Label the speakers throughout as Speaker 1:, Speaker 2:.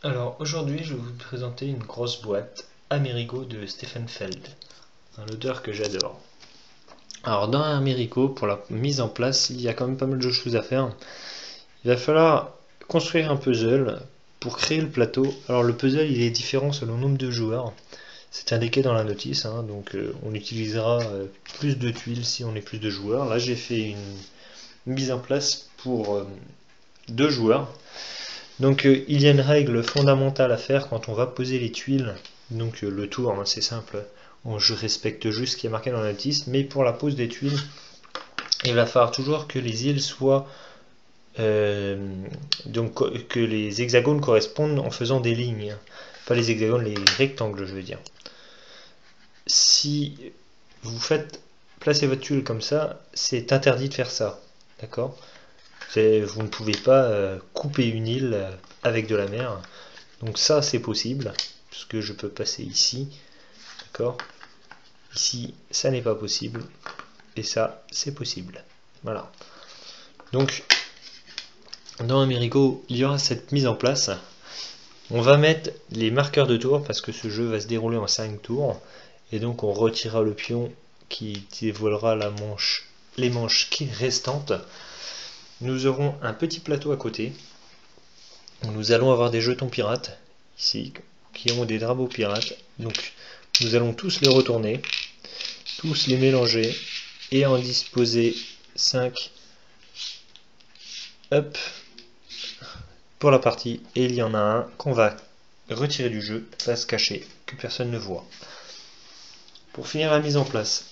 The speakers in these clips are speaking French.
Speaker 1: Alors aujourd'hui je vais vous présenter une grosse boîte Amerigo de Stefan-Feld, un odeur que j'adore. Alors dans Amerigo, pour la mise en place, il y a quand même pas mal de choses à faire. Il va falloir construire un puzzle pour créer le plateau. Alors le puzzle il est différent selon le nombre de joueurs. C'est indiqué dans la notice, hein, donc on utilisera plus de tuiles si on est plus de joueurs. Là j'ai fait une mise en place pour 2 joueurs. Donc il y a une règle fondamentale à faire quand on va poser les tuiles. Donc le tour, hein, c'est simple, je respecte juste ce qui est marqué dans la notice, mais pour la pose des tuiles, il va falloir toujours que les îles soient donc que les hexagones correspondent en faisant des lignes, pas les hexagones, les rectangles je veux dire. Si vous faites placer votre tuile comme ça, c'est interdit de faire ça, d'accord? Vous ne pouvez pas couper une île avec de la mer. Donc ça c'est possible, puisque je peux passer ici, d'accord? Ici ça n'est pas possible, et ça c'est possible. Voilà. Donc dans Amerigo, il y aura cette mise en place. On va mettre les marqueurs de tour, parce que ce jeu va se dérouler en 5 tours, et donc on retirera le pion qui dévoilera les manches restantes. Nous aurons un petit plateau à côté. Nous allons avoir des jetons pirates, ici, qui ont des drapeaux pirates. Donc nous allons tous les retourner, tous les mélanger, et en disposer 5 hop, pour la partie. Et il y en a un qu'on va retirer du jeu, face cachée, que personne ne voit. Pour finir la mise en place,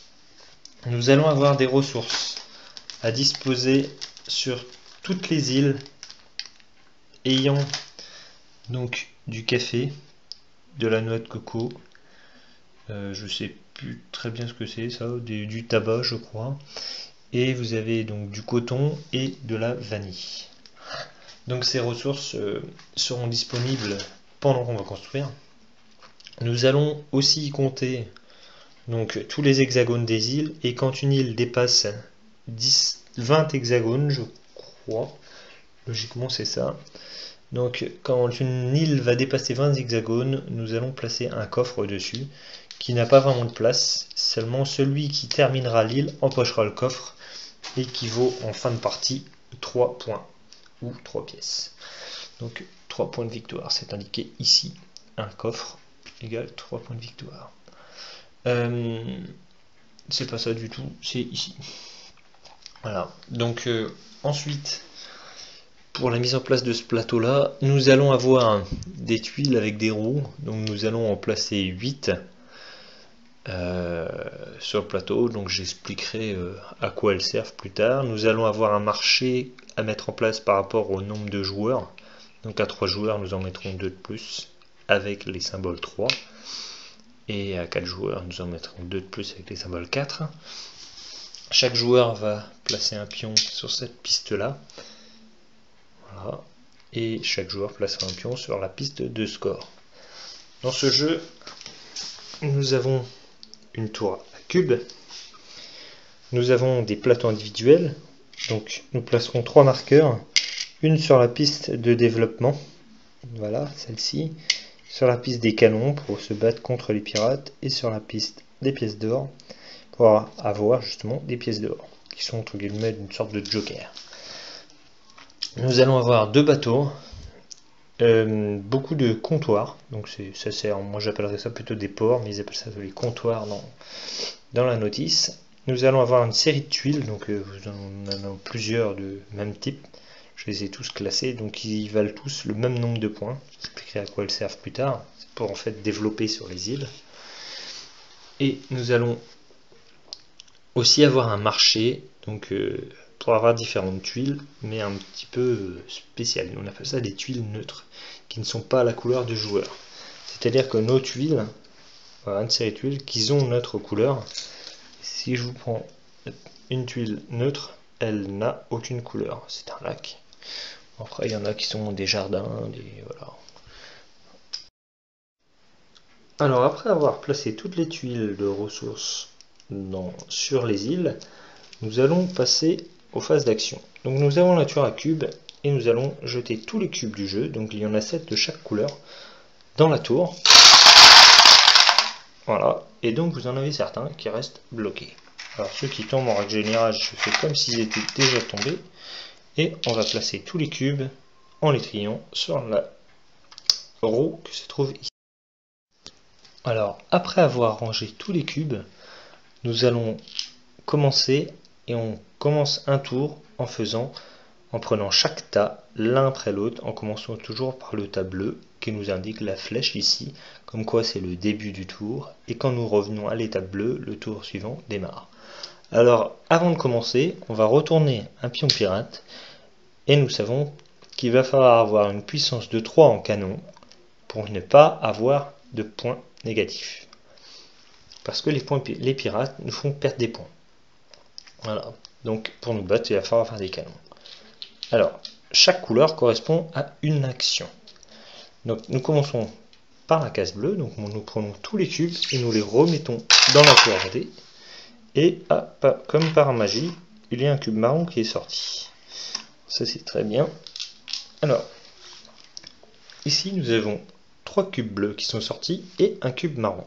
Speaker 1: nous allons avoir des ressources à disposer sur toutes les îles ayant donc du café, de la noix de coco, je sais plus très bien ce que c'est ça, du tabac je crois, et vous avez donc du coton et de la vanille. Donc ces ressources seront disponibles pendant qu'on va construire. Nous allons aussi y compter donc tous les hexagones des îles, et quand une île dépasse 20 hexagones je crois, logiquement c'est ça. Donc quand une île va dépasser 20 hexagones, nous allons placer un coffre dessus qui n'a pas vraiment de place, seulement celui qui terminera l'île empochera le coffre, et qui vaut en fin de partie 3 points ou 3 pièces. Donc 3 points de victoire, c'est indiqué ici. Un coffre égale 3 points de victoire. C'est pas ça du tout, c'est ici. Voilà, donc ensuite, pour la mise en place de ce plateau là, nous allons avoir des tuiles avec des roues, donc nous allons en placer 8 sur le plateau, donc j'expliquerai à quoi elles servent plus tard. Nous allons avoir un marché à mettre en place par rapport au nombre de joueurs, donc à 3 joueurs nous en mettrons 2 de plus avec les symboles 3, et à 4 joueurs nous en mettrons 2 de plus avec les symboles 4. Chaque joueur va placer un pion sur cette piste là. Voilà. Et chaque joueur placera un pion sur la piste de score. Dans ce jeu, nous avons une tour à cube. Nous avons des plateaux individuels. Donc nous placerons 3 marqueurs. Une sur la piste de développement. Voilà, celle-ci. Sur la piste des canons pour se battre contre les pirates. Et sur la piste des pièces d'or pour avoir justement des pièces d'or, qui sont entre guillemets une sorte de joker. Nous allons avoir 2 bateaux, beaucoup de comptoirs, donc ça sert, moi j'appellerais ça plutôt des ports, mais ils appellent ça des comptoirs dans la notice. Nous allons avoir une série de tuiles, donc vous en avez plusieurs de même type, je les ai tous classés, donc ils valent tous le même nombre de points, j'expliquerai à quoi elles servent plus tard, c'est pour en fait développer sur les îles. Et nous allons aussi avoir un marché, donc pour avoir différentes tuiles, mais un petit peu spéciales. On appelle ça des tuiles neutres, qui ne sont pas à la couleur du joueur. C'est-à-dire que nos tuiles, voilà une série de tuiles, qui ont notre couleur. Si je vous prends une tuile neutre, elle n'a aucune couleur. C'est un lac. Après, il y en a qui sont des jardins, voilà. Alors, après avoir placé toutes les tuiles de ressources sur les îles, nous allons passer aux phases d'action. Donc nous avons la tour à cube et nous allons jeter tous les cubes du jeu, donc il y en a 7 de chaque couleur, dans la tour. Voilà, et donc vous en avez certains qui restent bloqués. Alors ceux qui tombent en règle générale, je fais comme s'ils étaient déjà tombés, et on va placer tous les cubes en les triant sur la roue que se trouve ici. Alors, après avoir rangé tous les cubes, nous allons commencer, et on commence un tour en prenant chaque tas l'un après l'autre, en commençant toujours par le tas bleu qui nous indique la flèche ici, comme quoi c'est le début du tour, et quand nous revenons à l'étape bleue, le tour suivant démarre. Alors, avant de commencer, on va retourner un pion pirate, et nous savons qu'il va falloir avoir une puissance de 3 en canon pour ne pas avoir de points négatifs. Parce que les pirates nous font perdre des points. Voilà. Donc pour nous battre, il va falloir faire des canons. Alors, chaque couleur correspond à une action. Donc nous commençons par la case bleue, donc nous prenons tous les cubes et nous les remettons dans la cordée. Et comme par magie, il y a un cube marron qui est sorti. Ça c'est très bien. Alors, ici nous avons 3 cubes bleus qui sont sortis et un cube marron.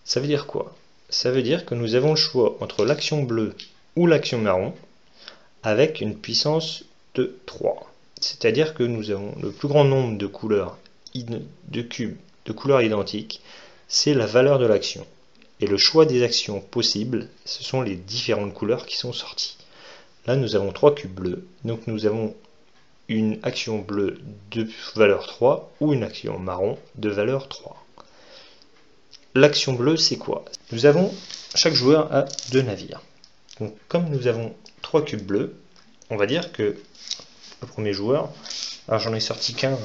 Speaker 1: Ça veut dire quoi? Ça veut dire que nous avons le choix entre l'action bleue ou l'action marron avec une puissance de 3. C'est-à-dire que nous avons le plus grand nombre de couleurs, de cubes de couleurs identiques, c'est la valeur de l'action. Et le choix des actions possibles, ce sont les différentes couleurs qui sont sorties. Là, nous avons 3 cubes bleus, donc nous avons une action bleue de valeur 3 ou une action marron de valeur 3. L'action bleue, c'est quoi? Nous avons, chaque joueur a 2 navires. Donc, comme nous avons 3 cubes bleus, on va dire que le premier joueur, alors j'en ai sorti qu'un,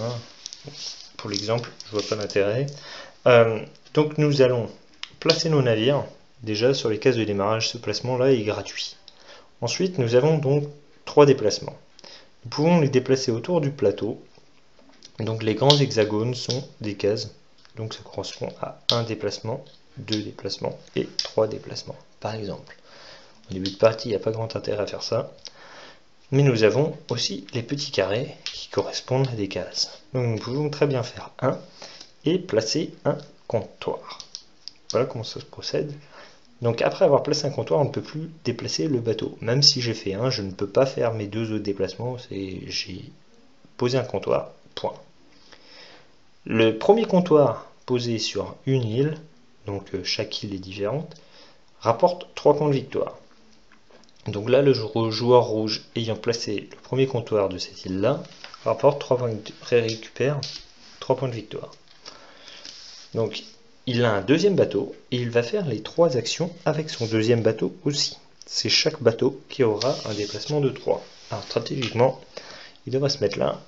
Speaker 1: pour l'exemple, je vois pas d'intérêt. Donc nous allons placer nos navires, déjà sur les cases de démarrage, ce placement-là est gratuit. Ensuite, nous avons donc 3 déplacements. Nous pouvons les déplacer autour du plateau. Donc les grands hexagones sont des cases. Donc ça correspond à 1 déplacement, 2 déplacements et 3 déplacements, par exemple. Au début de partie, il n'y a pas grand intérêt à faire ça. Mais nous avons aussi les petits carrés qui correspondent à des cases. Donc nous pouvons très bien faire 1 et placer un comptoir. Voilà comment ça se procède. Donc après avoir placé un comptoir, on ne peut plus déplacer le bateau. Même si j'ai fait 1, je ne peux pas faire mes 2 autres déplacements. J'ai posé un comptoir, point. Le premier comptoir posé sur une île, donc chaque île est différente, rapporte 3 points de victoire. Donc là, le joueur rouge ayant placé le premier comptoir de cette île-là, récupère 3 points de victoire. Donc il a un deuxième bateau et il va faire les 3 actions avec son deuxième bateau aussi. C'est chaque bateau qui aura un déplacement de 3. Alors stratégiquement, il devrait se mettre là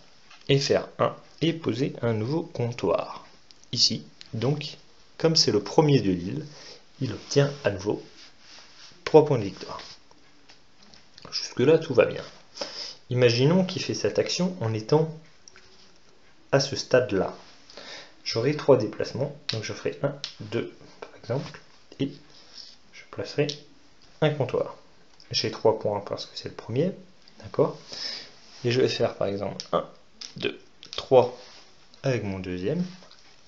Speaker 1: et faire 1 et poser un nouveau comptoir. Ici, donc, comme c'est le premier de l'île, il obtient à nouveau 3 points de victoire. Jusque-là, tout va bien. Imaginons qu'il fait cette action en étant à ce stade-là. J'aurai 3 déplacements, donc je ferai 1, 2 par exemple, et je placerai un comptoir. J'ai 3 points parce que c'est le premier, d'accord? Et je vais faire par exemple 1, 2, 3 avec mon deuxième,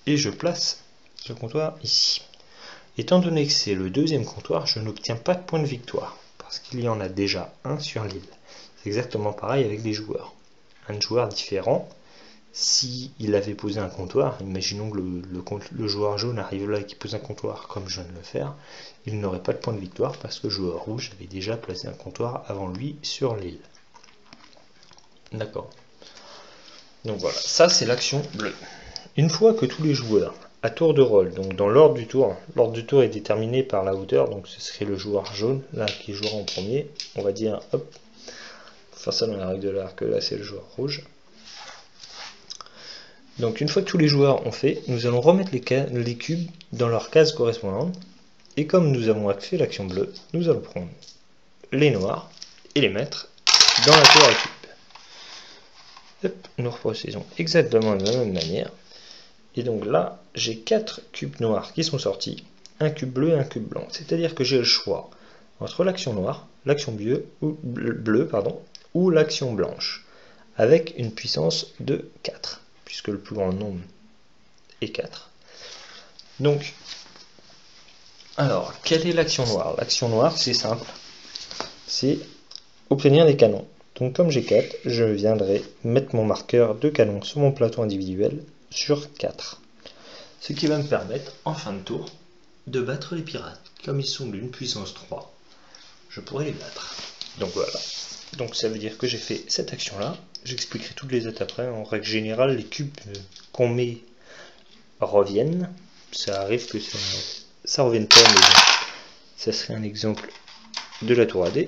Speaker 1: et je place ce comptoir ici. Étant donné que c'est le deuxième comptoir, je n'obtiens pas de point de victoire, parce qu'il y en a déjà un sur l'île. C'est exactement pareil avec les joueurs. Un joueur différent, s'il avait posé un comptoir, imaginons que le joueur jaune arrive là et qu'il pose un comptoir comme je viens de le faire, il n'aurait pas de point de victoire parce que le joueur rouge avait déjà placé un comptoir avant lui sur l'île. D'accord. Donc voilà, ça c'est l'action bleue. Une fois que tous les joueurs, à tour de rôle, donc dans l'ordre du tour est déterminé par la hauteur, donc ce serait le joueur jaune, là qui jouera en premier, on va dire, hop, enfin ça dans la règle de l'art que là c'est le joueur rouge. Donc une fois que tous les joueurs ont fait, nous allons remettre les cubes dans leur case correspondante, et comme nous avons fait l'action bleue, nous allons prendre les noirs et les mettre dans la tour à cubes. Hop, nous reprocédons exactement de la même manière. Et donc là, j'ai 4 cubes noirs qui sont sortis, un cube bleu et un cube blanc. C'est-à-dire que j'ai le choix entre l'action noire, l'action bleue ou l'action blanche. avec une puissance de 4, puisque le plus grand nombre est 4. Donc, alors, quelle est l'action noire? L'action noire, c'est simple, c'est obtenir des canons. Donc comme j'ai 4, je viendrai mettre mon marqueur de canon sur mon plateau individuel sur 4. Ce qui va me permettre, en fin de tour, de battre les pirates. Comme ils sont d'une puissance 3, je pourrais les battre. Donc voilà. Donc ça veut dire que j'ai fait cette action-là. J'expliquerai toutes les autres après. En règle générale, les cubes qu'on met reviennent. Ça arrive que ça revienne pas, mais bon, ça serait un exemple de la tour AD.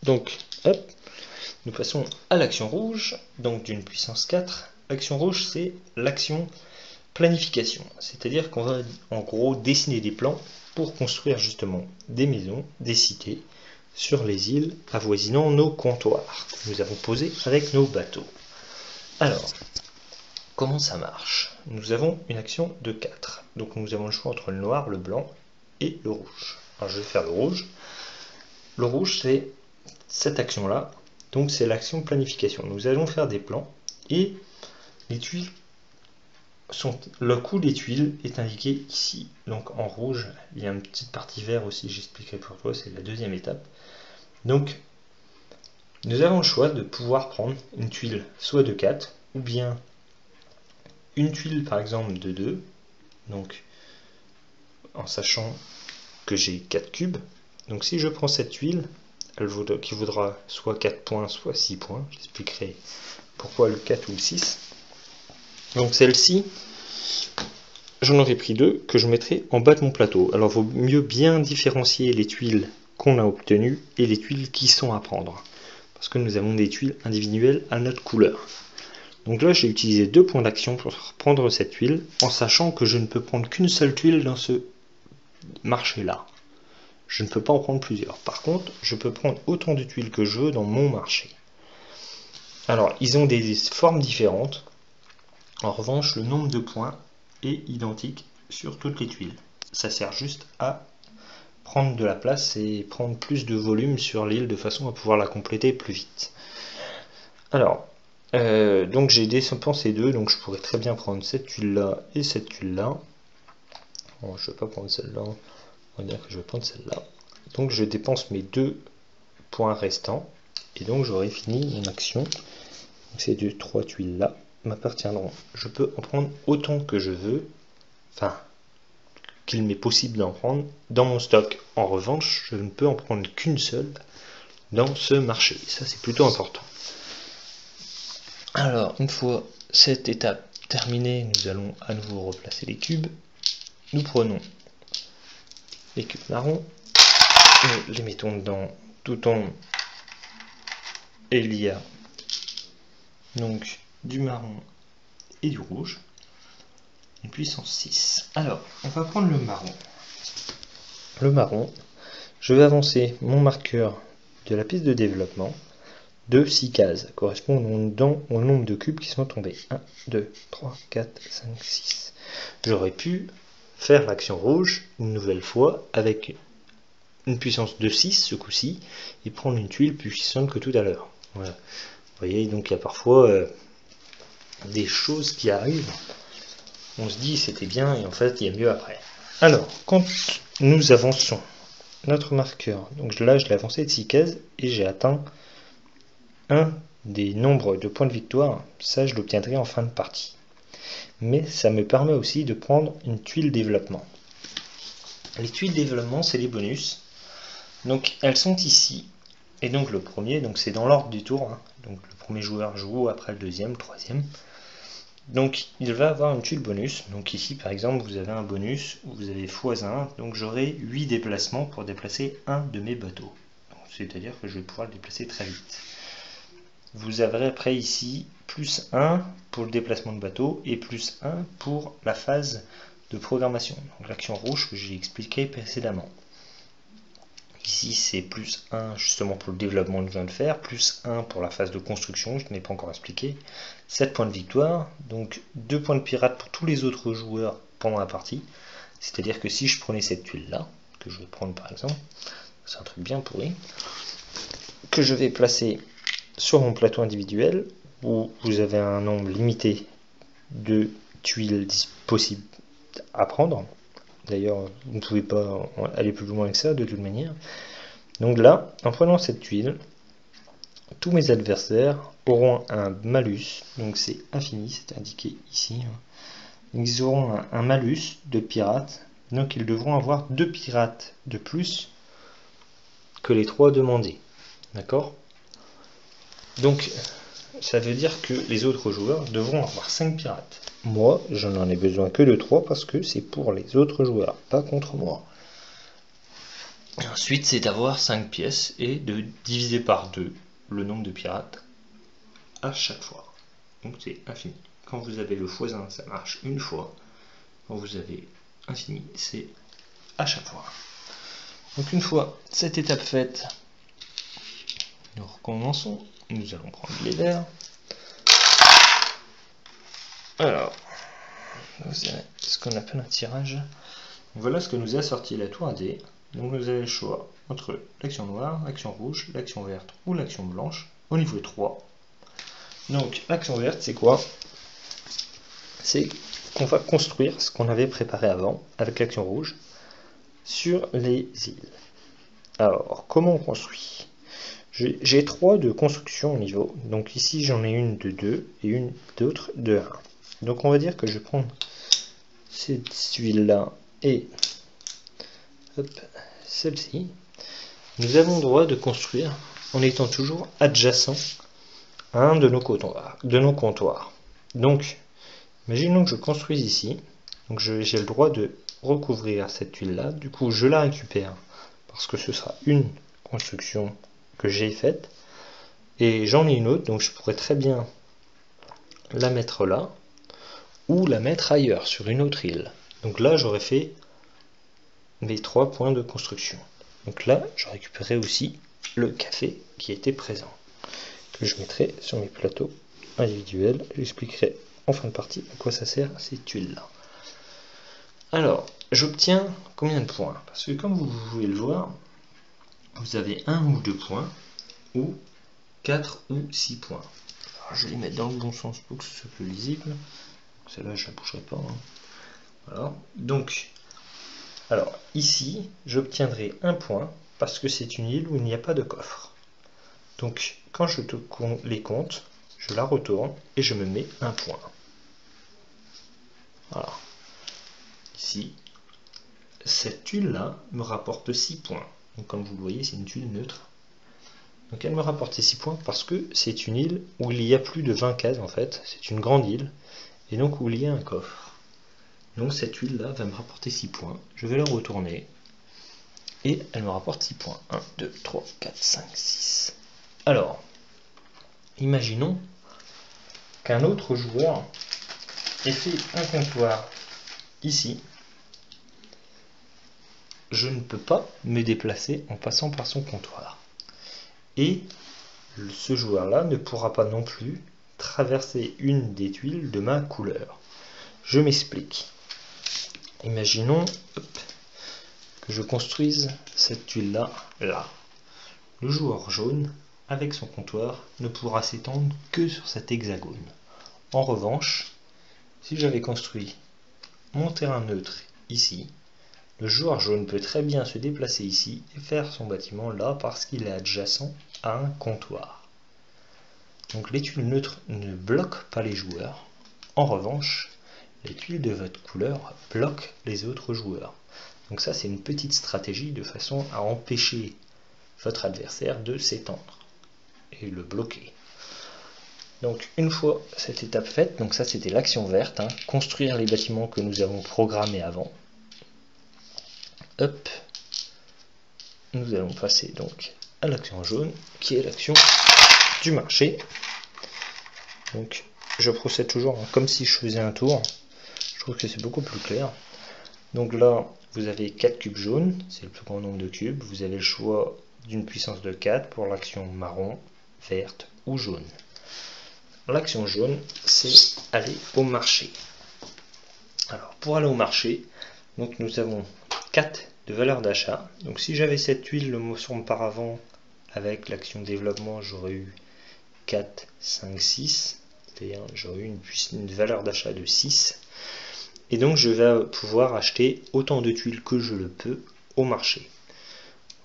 Speaker 1: Donc, hop, nous passons à l'action rouge, donc d'une puissance 4. L'action rouge, c'est l'action planification, c'est-à-dire qu'on va en gros dessiner des plans pour construire justement des maisons, des cités, sur les îles avoisinant nos comptoirs que nous avons posés avec nos bateaux. Alors, comment ça marche? Nous avons une action de 4, donc nous avons le choix entre le noir, le blanc et le rouge. Alors je vais faire le rouge. Le rouge, c'est cette action-là, donc c'est l'action planification. Nous allons faire des plans et les tuiles le coût des tuiles est indiqué ici. Donc en rouge, il y a une petite partie vert aussi, j'expliquerai pour toi, c'est la deuxième étape. Donc nous avons le choix de pouvoir prendre une tuile soit de 4 ou bien une tuile par exemple de 2, donc en sachant que j'ai 4 cubes. Donc si je prends cette tuile, qui vaudra soit 4 points, soit 6 points. J'expliquerai pourquoi le 4 ou le 6. Donc celle-ci, j'en aurais pris 2 que je mettrai en bas de mon plateau. Alors il vaut mieux bien différencier les tuiles qu'on a obtenues et les tuiles qui sont à prendre. Parce que nous avons des tuiles individuelles à notre couleur. Donc là j'ai utilisé 2 points d'action pour prendre cette tuile, en sachant que je ne peux prendre qu'une seule tuile dans ce marché-là. Je ne peux pas en prendre plusieurs. Par contre, je peux prendre autant de tuiles que je veux dans mon marché. Alors, ils ont des formes différentes. En revanche, le nombre de points est identique sur toutes les tuiles. Ça sert juste à prendre de la place et prendre plus de volume sur l'île de façon à pouvoir la compléter plus vite. Alors, donc j'ai dépensé 2, donc je pourrais très bien prendre cette tuile-là et cette tuile-là. Bon, je ne vais pas prendre celle-là. On va dire que je vais prendre celle-là. Donc je dépense mes 2 points restants. Et donc j'aurai fini mon action. Donc ces 3 tuiles-là m'appartiendront. Je peux en prendre autant que je veux. Enfin, qu'il m'est possible d'en prendre dans mon stock. En revanche, je ne peux en prendre qu'une seule dans ce marché. Ça, c'est plutôt important. Alors, une fois cette étape terminée, nous allons à nouveau replacer les cubes. Nous prenons les cubes marrons, nous les mettons dedans tout en haut, et il y a donc du marron et du rouge, une puissance 6. Alors, on va prendre le marron. Le marron, je vais avancer mon marqueur de la piste de développement de 6 cases, correspondant au nombre de cubes qui sont tombés. 1, 2, 3, 4, 5, 6. J'aurais pu faire l'action rouge une nouvelle fois avec une puissance de 6 ce coup-ci et prendre une tuile plus puissante que tout à l'heure. Voilà. Vous voyez, donc il y a parfois des choses qui arrivent. On se dit c'était bien et en fait il y a mieux après. Alors, quand nous avançons notre marqueur, donc là je l'ai avancé de 6 cases et j'ai atteint un des nombres de points de victoire, ça je l'obtiendrai en fin de partie. Mais ça me permet aussi de prendre une tuile développement. Les tuiles développement, c'est les bonus. Donc elles sont ici. Et donc le premier, donc c'est dans l'ordre du tour. Hein. Donc le premier joueur joue, après le deuxième, le troisième. Donc il va avoir une tuile bonus. Donc ici par exemple vous avez un bonus où vous avez x1. Donc j'aurai 8 déplacements pour déplacer un de mes bateaux. C'est-à-dire que je vais pouvoir le déplacer très vite. Vous avez après ici plus 1 pour le déplacement de bateau et plus 1 pour la phase de programmation. Donc l'action rouge que j'ai expliqué précédemment. Ici c'est plus 1 justement pour le développement que je viens de faire, plus 1 pour la phase de construction, je n'ai pas encore expliqué. 7 points de victoire, donc 2 points de pirate pour tous les autres joueurs pendant la partie. C'est-à-dire que si je prenais cette tuile là, que je vais prendre par exemple, c'est un truc bien pourri, que je vais placer sur mon plateau individuel, où vous avez un nombre limité de tuiles possibles à prendre. D'ailleurs, vous ne pouvez pas aller plus loin que ça de toute manière. Donc là, en prenant cette tuile, tous mes adversaires auront un malus, donc c'est infini, c'est indiqué ici. Ils auront un malus de pirates, donc ils devront avoir 2 pirates de plus que les 3 demandés. D'accord? Donc, ça veut dire que les autres joueurs devront avoir 5 pirates. Moi, je n'en ai besoin que de 3 parce que c'est pour les autres joueurs, pas contre moi. Et ensuite, c'est d'avoir 5 pièces et de diviser par 2 le nombre de pirates à chaque fois. Donc c'est infini. Quand vous avez le x1, ça marche une fois. Quand vous avez infini, c'est à chaque fois. Donc une fois cette étape faite, nous recommençons. Nous allons prendre les verres. Alors, vous avez ce qu'on appelle un tirage. Voilà ce que nous a sorti la tour D. Donc vous avez le choix entre l'action noire, l'action rouge, l'action verte ou l'action blanche au niveau 3. Donc l'action verte, c'est quoi? C'est qu'on va construire ce qu'on avait préparé avant avec l'action rouge sur les îles. Alors, comment on construit? J'ai 3 de construction au niveau. Donc ici, j'en ai une de 2 et une d'autre de 1. Donc on va dire que je prends cette huile-là et celle-ci. Nous avons le droit de construire en étant toujours adjacent à un de nos comptoirs. Donc, imaginons que je construise ici. Donc j'ai le droit de recouvrir cette tuile-là. Du coup, je la récupère parce que ce sera une construction que j'ai faite. Et j'en ai une autre, donc je pourrais très bien la mettre là ou la mettre ailleurs, sur une autre île. Donc là, j'aurais fait mes 3 points de construction. Donc là, je récupérerai aussi le café qui était présent, que je mettrai sur mes plateaux individuels. J'expliquerai en fin de partie à quoi ça sert ces tuiles-là. Alors, j'obtiens combien de points? Parce que comme vous pouvez le voir, vous avez 1 ou 2 points, ou 4 ou 6 points. Alors, je vais les mettre dans le bon sens pour que ce soit plus lisible. Celle-là, je ne la bougerai pas. Voilà. Donc, alors ici, j'obtiendrai 1 point parce que c'est une île où il n'y a pas de coffre. Donc, quand je les compte, je la retourne et je me mets 1 point. Voilà. Ici, cette tuile-là me rapporte 6 points. Donc, comme vous le voyez, c'est une tuile neutre. Donc, elle me rapporte 6 points parce que c'est une île où il y a plus de 20 cases en fait. C'est une grande île. Et donc, où il y a un coffre. Donc, cette huile-là va me rapporter 6 points. Je vais la retourner. Et elle me rapporte 6 points. 1, 2, 3, 4, 5, 6. Alors, imaginons qu'un autre joueur ait fait un comptoir ici. Je ne peux pas me déplacer en passant par son comptoir. Et ce joueur-là ne pourra pas non plus traverser une des tuiles de ma couleur. Je m'explique. Imaginons que je construise cette tuile-là, là. Le joueur jaune, avec son comptoir, ne pourra s'étendre que sur cet hexagone. En revanche, si j'avais construit mon terrain neutre ici, le joueur jaune peut très bien se déplacer ici et faire son bâtiment là parce qu'il est adjacent à un comptoir. Donc les tuiles neutres ne bloquent pas les joueurs. En revanche, les tuiles de votre couleur bloquent les autres joueurs. Donc ça, c'est une petite stratégie de façon à empêcher votre adversaire de s'étendre et le bloquer. Donc une fois cette étape faite, donc ça c'était l'action verte, construire les bâtiments que nous avons programmés avant. Hop, nous allons passer donc à l'action jaune, qui est l'action du marché. Donc je procède toujours comme si je faisais un tour. Je trouve que c'est beaucoup plus clair. Donc là, vous avez 4 cubes jaunes, c'est le plus grand nombre de cubes. Vous avez le choix d'une puissance de 4 pour l'action marron, verte ou jaune. L'action jaune, c'est aller au marché. Alors, pour aller au marché, donc nous avons 4 de valeur d'achat. Donc si j'avais cette huile sur mon paravent avec l'action développement, j'aurais eu 4, 5, 6. C'est-à-dire j'aurai une valeur d'achat de 6. Et donc je vais pouvoir acheter autant de tuiles que je le peux au marché.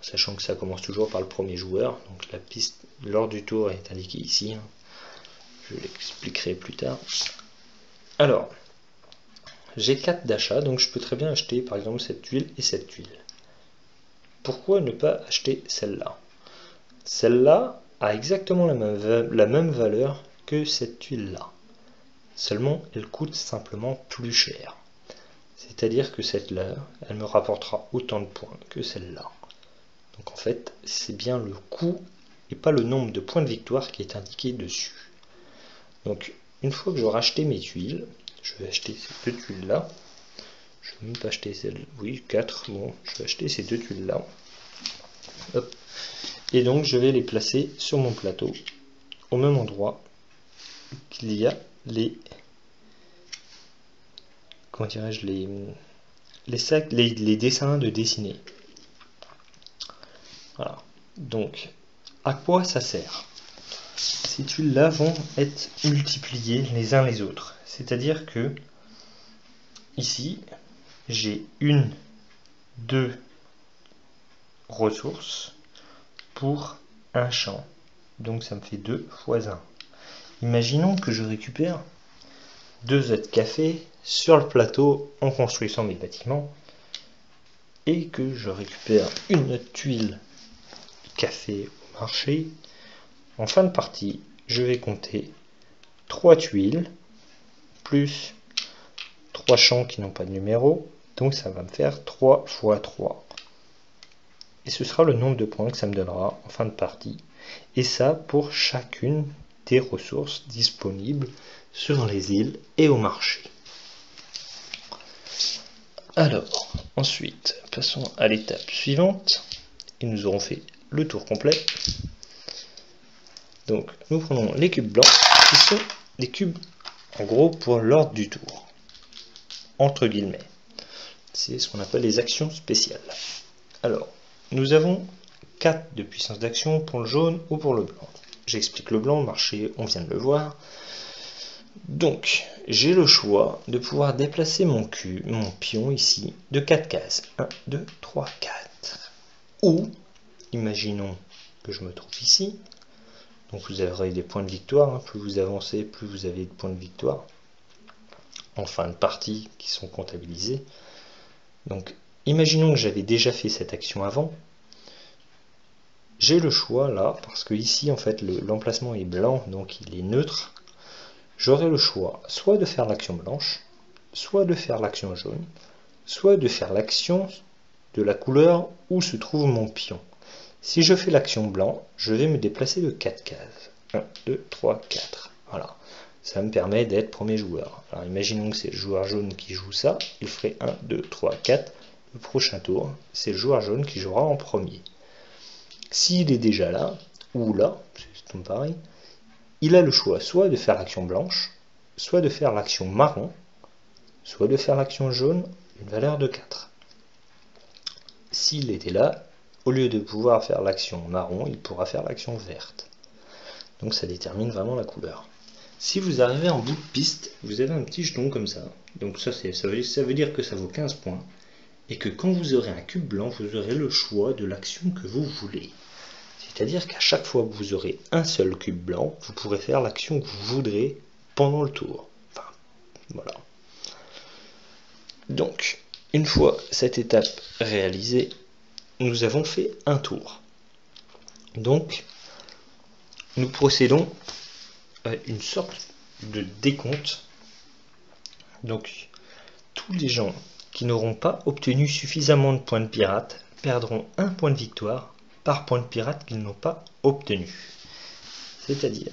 Speaker 1: Sachant que ça commence toujours par le premier joueur. Donc la piste lors du tour est indiquée ici. Je l'expliquerai plus tard. Alors, j'ai 4 d'achats, donc je peux très bien acheter par exemple cette tuile et cette tuile. Pourquoi ne pas acheter celle-là? Celle-là a exactement la même valeur que cette tuile-là. Seulement, elle coûte simplement plus cher. C'est-à-dire que celle-là, elle me rapportera autant de points que celle-là. Donc en fait, c'est bien le coût et pas le nombre de points de victoire qui est indiqué dessus. Donc, une fois que j'aurai acheté mes tuiles, je vais acheter ces deux tuiles-là. Je ne vais même pas acheter celle, oui, 4, bon, je vais acheter ces deux tuiles-là. Hop. Et donc, je vais les placer sur mon plateau, au même endroit qu'il y a les, comment dirais-je, les sacs, les dessins de dessiner. Voilà. Donc, à quoi ça sert? Ces tuiles-là vont être multipliées les uns les autres. C'est-à-dire que, ici, j'ai une, deux ressources pour un champ. Donc ça me fait 2 fois 1. Imaginons que je récupère 2 œufs de café sur le plateau en construisant mes bâtiments et que je récupère une tuile de café au marché. En fin de partie, je vais compter 3 tuiles plus 3 champs qui n'ont pas de numéro. Donc ça va me faire 3 fois 3. Et ce sera le nombre de points que ça me donnera en fin de partie. Et ça pour chacune des ressources disponibles sur les îles et au marché. Alors, ensuite, passons à l'étape suivante. Et nous aurons fait le tour complet. Donc, nous prenons les cubes blancs, qui sont des cubes, en gros, pour l'ordre du tour. Entre guillemets. C'est ce qu'on appelle les actions spéciales. Alors, nous avons 4 de puissance d'action pour le jaune ou pour le blanc. J'explique le blanc, le marché, on vient de le voir. Donc, j'ai le choix de pouvoir déplacer mon pion ici de 4 cases. 1, 2, 3, 4. Ou, imaginons que je me trouve ici. Donc vous aurez des points de victoire. Plus vous avancez, plus vous avez de points de victoire. En fin de partie, qui sont comptabilisés. Donc, imaginons que j'avais déjà fait cette action avant. J'ai le choix là, parce que ici en fait l'emplacement est blanc, donc il est neutre. J'aurai le choix soit de faire l'action blanche, soit de faire l'action jaune, soit de faire l'action de la couleur où se trouve mon pion. Si je fais l'action blanc, je vais me déplacer de 4 cases. 1, 2, 3, 4. Voilà. Ça me permet d'être premier joueur. Alors imaginons que c'est le joueur jaune qui joue ça. Il ferait 1, 2, 3, 4. Le prochain tour, c'est le joueur jaune qui jouera en premier. S'il est déjà là, ou là, c'est tout pareil, il a le choix soit de faire l'action blanche, soit de faire l'action marron, soit de faire l'action jaune, une valeur de 4. S'il était là, au lieu de pouvoir faire l'action marron, il pourra faire l'action verte. Donc ça détermine vraiment la couleur. Si vous arrivez en bout de piste, vous avez un petit jeton comme ça. Donc ça veut dire que ça vaut 15 points. Et que quand vous aurez un cube blanc, vous aurez le choix de l'action que vous voulez. C'est-à-dire qu'à chaque fois que vous aurez un seul cube blanc, vous pourrez faire l'action que vous voudrez pendant le tour. Enfin, voilà. Donc, une fois cette étape réalisée, nous avons fait un tour. Donc, nous procédons à une sorte de décompte. Donc, tous les gens qui n'auront pas obtenu suffisamment de points de pirate perdront un point de victoire par point de pirate qu'ils n'ont pas obtenu. C'est-à-dire,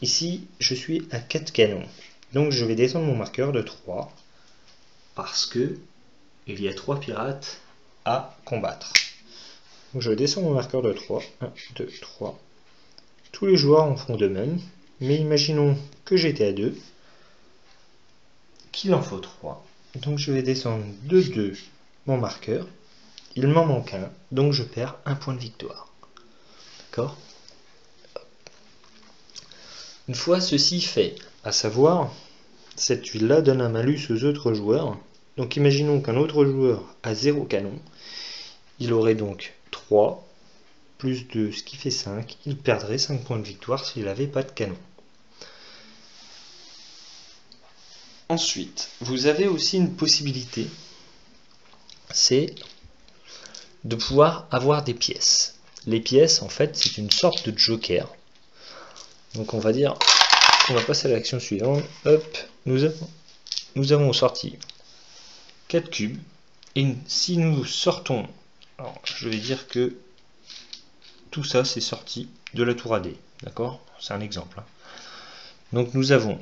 Speaker 1: ici, je suis à 4 canons. Donc je vais descendre mon marqueur de 3 parce que il y a 3 pirates à combattre. Donc je descends mon marqueur de 3. 1, 2, 3. Tous les joueurs en font de même. Mais imaginons que j'étais à 2. Qu'il en faut 3. Donc je vais descendre de 2 mon marqueur. Il m'en manque un, donc je perds un point de victoire. D'accord ? Une fois ceci fait, à savoir, cette tuile-là donne un malus aux autres joueurs. Donc imaginons qu'un autre joueur a 0 canon. Il aurait donc 3 plus 2, ce qui fait 5. Il perdrait 5 points de victoire s'il n'avait pas de canon. Ensuite, vous avez aussi une possibilité, c'est de pouvoir avoir des pièces. Les pièces, en fait, c'est une sorte de joker. Donc on va dire, on va passer à l'action suivante. Hop, nous avons sorti 4 cubes. Et si nous sortons, alors je vais dire que tout ça c'est sorti de la tour AD. D'accord? C'est un exemple. Donc nous avons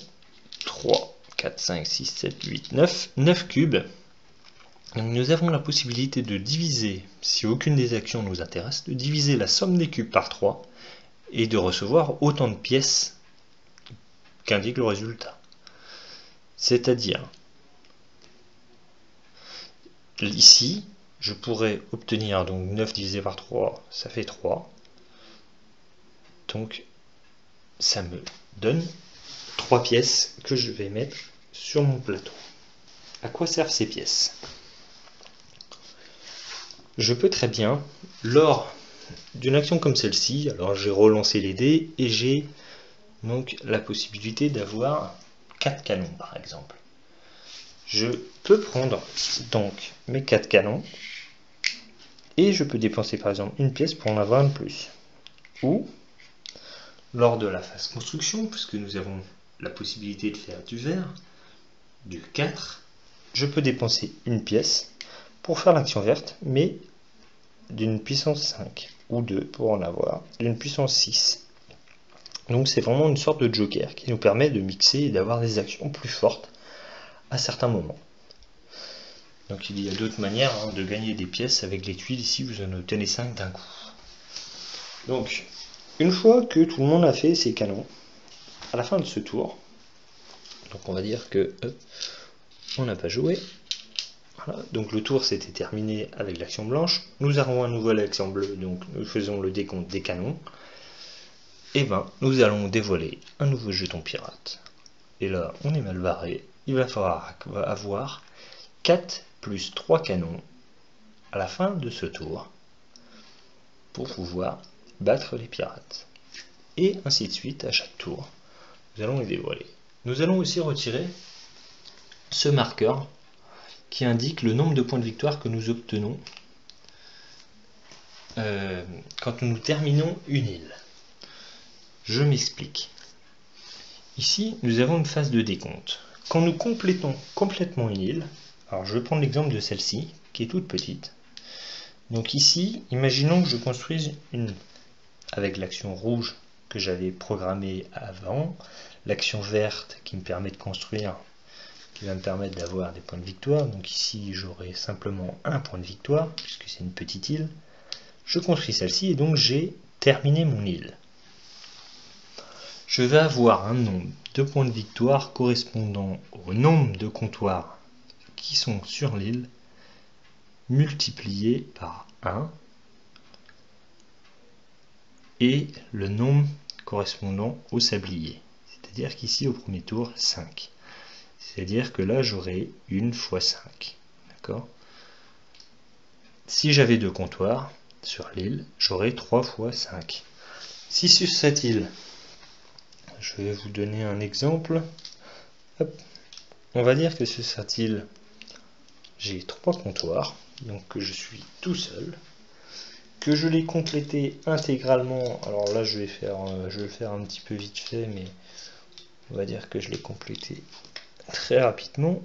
Speaker 1: 3, 4, 5, 6, 7, 8, 9 cubes. Donc nous avons la possibilité de diviser, si aucune des actions nous intéresse, de diviser la somme des cubes par 3 et de recevoir autant de pièces qu'indique le résultat. C'est-à-dire, ici, je pourrais obtenir donc 9 divisé par 3, ça fait 3. Donc ça me donne 3 pièces que je vais mettre sur mon plateau. À quoi servent ces pièces? Je peux très bien, lors d'une action comme celle-ci, alors j'ai relancé les dés et j'ai donc la possibilité d'avoir 4 canons par exemple. Je peux prendre donc mes 4 canons et je peux dépenser par exemple une pièce pour en avoir une plus. Ou, lors de la phase construction, puisque nous avons la possibilité de faire du vert, du 4, je peux dépenser une pièce pour faire l'action verte, mais d'une puissance 5, ou 2 pour en avoir d'une puissance 6. Donc c'est vraiment une sorte de joker qui nous permet de mixer et d'avoir des actions plus fortes à certains moments. Donc il y a d'autres manières de gagner des pièces avec les tuiles. Ici vous en obtenez 5 d'un coup. Donc une fois que tout le monde a fait ses canons, à la fin de ce tour, donc on va dire que on n'a pas joué. Voilà, donc le tour s'était terminé avec l'action blanche. Nous avons un nouveau l'action bleue, donc nous faisons le décompte des canons. Et ben nous allons dévoiler un nouveau jeton pirate. Et là on est mal barré. Il va falloir avoir 4 plus 3 canons à la fin de ce tour pour pouvoir battre les pirates. Et ainsi de suite à chaque tour. Nous allons les dévoiler. Nous allons aussi retirer ce marqueur qui indique le nombre de points de victoire que nous obtenons quand nous terminons une île. Je m'explique. Ici, nous avons une phase de décompte. Quand nous complétons complètement une île, alors je vais prendre l'exemple de celle-ci, qui est toute petite. Donc ici, imaginons que je construise une, avec l'action rouge que j'avais programmée avant, l'action verte qui me permet de construire, qui va me permettre d'avoir des points de victoire. Donc ici, j'aurai simplement un point de victoire, puisque c'est une petite île. Je construis celle-ci et donc j'ai terminé mon île. Je vais avoir un nombre de points de victoire correspondant au nombre de comptoirs qui sont sur l'île, multiplié par 1, et le nombre correspondant au sablier. C'est-à-dire qu'ici, au premier tour, 5. C'est-à-dire que là, j'aurai 1 fois 5. D'accord ? Si j'avais 2 comptoirs sur l'île, j'aurai 3 fois 5. Si sur cette île, je vais vous donner un exemple. Hop. On va dire que sur cette île, j'ai 3 comptoirs, donc que je suis tout seul, que je l'ai complété intégralement. Alors là, je vais le faire un petit peu vite fait, mais on va dire que je l'ai complété très rapidement.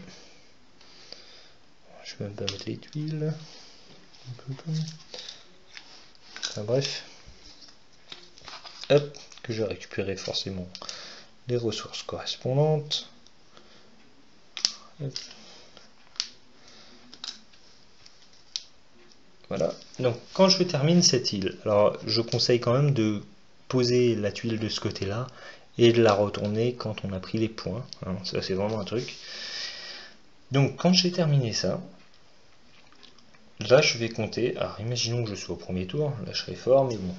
Speaker 1: Je vais même pas mettre les tuiles. Enfin, bref. Hop, que je vais récupérer forcément les ressources correspondantes. Hop. Voilà, donc quand je termine cette île, alors je conseille quand même de poser la tuile de ce côté-là et de la retourner quand on a pris les points, hein, ça c'est vraiment un truc. Donc quand j'ai terminé ça, là je vais compter, alors imaginons que je sois au premier tour, là je serai fort, mais bon.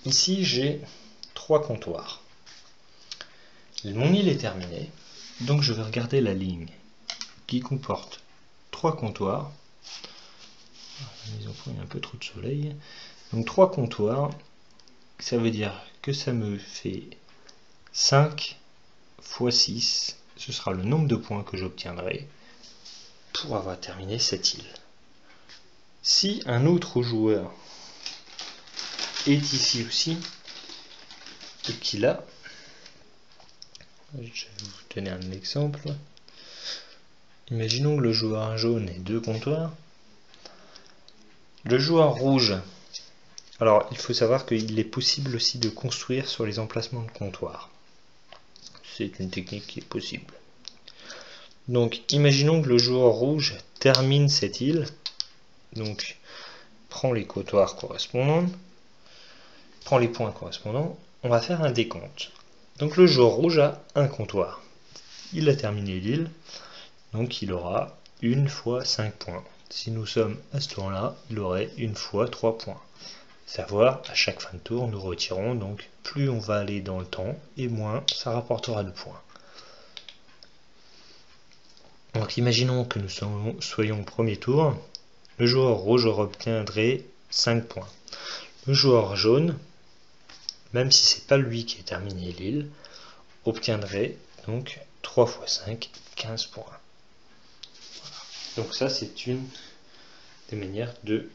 Speaker 1: Ici j'ai 3 comptoirs. Mon île est terminée, donc je vais regarder la ligne qui comporte 3 comptoirs. La mise au point, il y a un peu trop de soleil. Donc 3 comptoirs, ça veut dire que ça me fait 5 fois 6, ce sera le nombre de points que j'obtiendrai pour avoir terminé cette île. Si un autre joueur est ici aussi, et qu'il a, je vais vous donner un exemple, imaginons que le joueur jaune ait 2 comptoirs, le joueur rouge, alors il faut savoir qu'il est possible aussi de construire sur les emplacements de comptoirs, c'est une technique qui est possible. Donc imaginons que le joueur rouge termine cette île, donc prend les comptoirs correspondants, prend les points correspondants, on va faire un décompte. Donc le joueur rouge a un comptoir, il a terminé l'île, donc il aura 1 fois 5 points. Si nous sommes à ce tour-là, il aurait 1 fois 3 points. Savoir, à chaque fin de tour, nous retirons, donc plus on va aller dans le temps, et moins ça rapportera de points. Donc imaginons que nous soyons au premier tour, le joueur rouge obtiendrait 5 points. Le joueur jaune, même si c'est pas lui qui a terminé l'île, obtiendrait donc 3 fois 5, 15 points. Voilà. Donc ça c'est une des manières de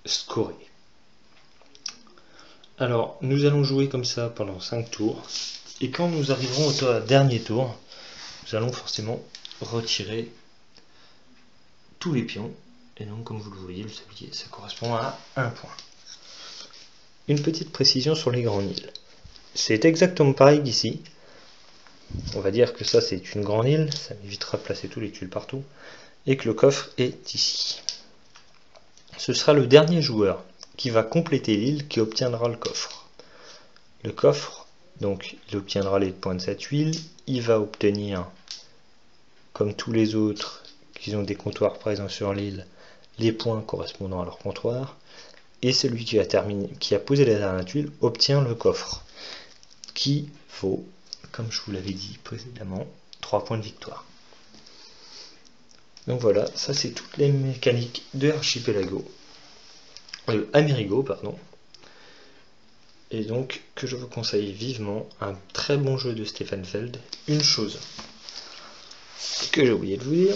Speaker 1: scorer. Alors nous allons jouer comme ça pendant 5 tours, et quand nous arriverons au dernier tour, nous allons forcément retirer tous les pions, et donc comme vous le voyez, le sablier, ça correspond à 1 point. Une petite précision sur les grandes îles. C'est exactement pareil qu'ici. On va dire que ça c'est une grande île, ça m'évitera de placer tous les tuiles partout, et que le coffre est ici. Ce sera le dernier joueur qui va compléter l'île qui obtiendra le coffre. Le coffre, donc il obtiendra les points de sa tuile, il va obtenir, comme tous les autres qui ont des comptoirs présents sur l'île, les points correspondant à leur comptoir, et celui qui a posé la dernière tuile obtient le coffre, qui vaut, comme je vous l'avais dit précédemment, 3 points de victoire. Donc voilà, ça c'est toutes les mécaniques de Amerigo, pardon. Et donc que je vous conseille vivement, un très bon jeu de Stefan Feld. Une chose que j'ai oublié de vous dire,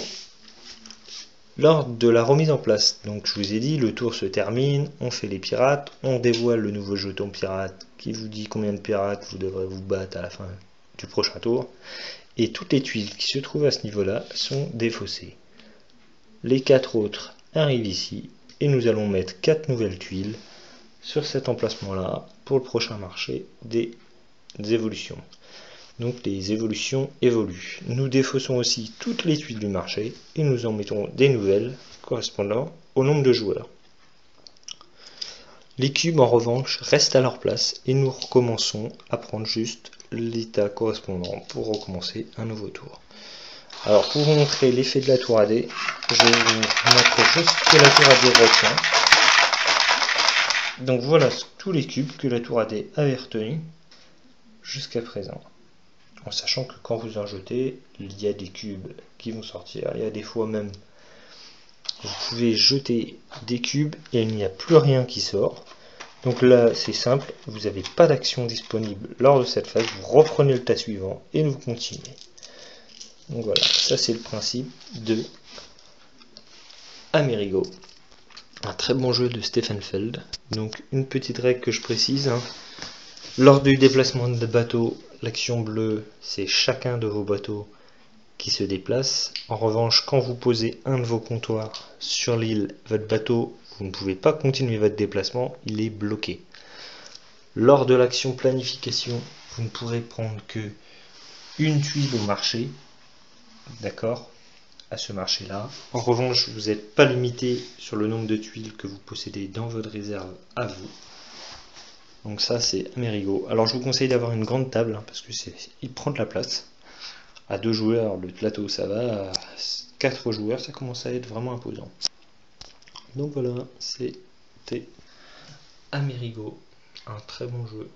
Speaker 1: lors de la remise en place, donc je vous ai dit, le tour se termine, on fait les pirates, on dévoile le nouveau jeton pirate qui vous dit combien de pirates vous devrez vous battre à la fin du prochain tour, et toutes les tuiles qui se trouvent à ce niveau-là sont défaussées. Les 4 autres arrivent ici, et nous allons mettre 4 nouvelles tuiles sur cet emplacement-là pour le prochain marché des évolutions. Donc les évolutions évoluent. Nous défaussons aussi toutes les tuiles du marché et nous en mettons des nouvelles correspondant au nombre de joueurs. Les cubes en revanche restent à leur place et nous recommençons à prendre juste l'état correspondant pour recommencer un nouveau tour. Alors pour vous montrer l'effet de la tour AD, je vais vous montrer juste ce que la tour AD retient. Donc voilà tous les cubes que la tour AD avait retenus jusqu'à présent. En sachant que quand vous en jetez, il y a des cubes qui vont sortir. Il y a des fois même, vous pouvez jeter des cubes et il n'y a plus rien qui sort. Donc là, c'est simple, vous n'avez pas d'action disponible lors de cette phase. Vous reprenez le tas suivant et vous continuez. Donc voilà, ça c'est le principe de Amerigo. Un très bon jeu de Stefan Feld. Donc une petite règle que je précise, lors du déplacement de bateau, l'action bleue, c'est chacun de vos bateaux qui se déplace. En revanche, quand vous posez un de vos comptoirs sur l'île, votre bateau, vous ne pouvez pas continuer votre déplacement, il est bloqué. Lors de l'action planification, vous ne pourrez prendre que une tuile au marché, d'accord, à ce marché-là. En revanche, vous n'êtes pas limité sur le nombre de tuiles que vous possédez dans votre réserve à vous. Donc ça c'est Amerigo. Alors je vous conseille d'avoir une grande table parce que il prend de la place. À 2 joueurs le plateau ça va, à 4 joueurs ça commence à être vraiment imposant. Donc voilà, c'était Amerigo, un très bon jeu.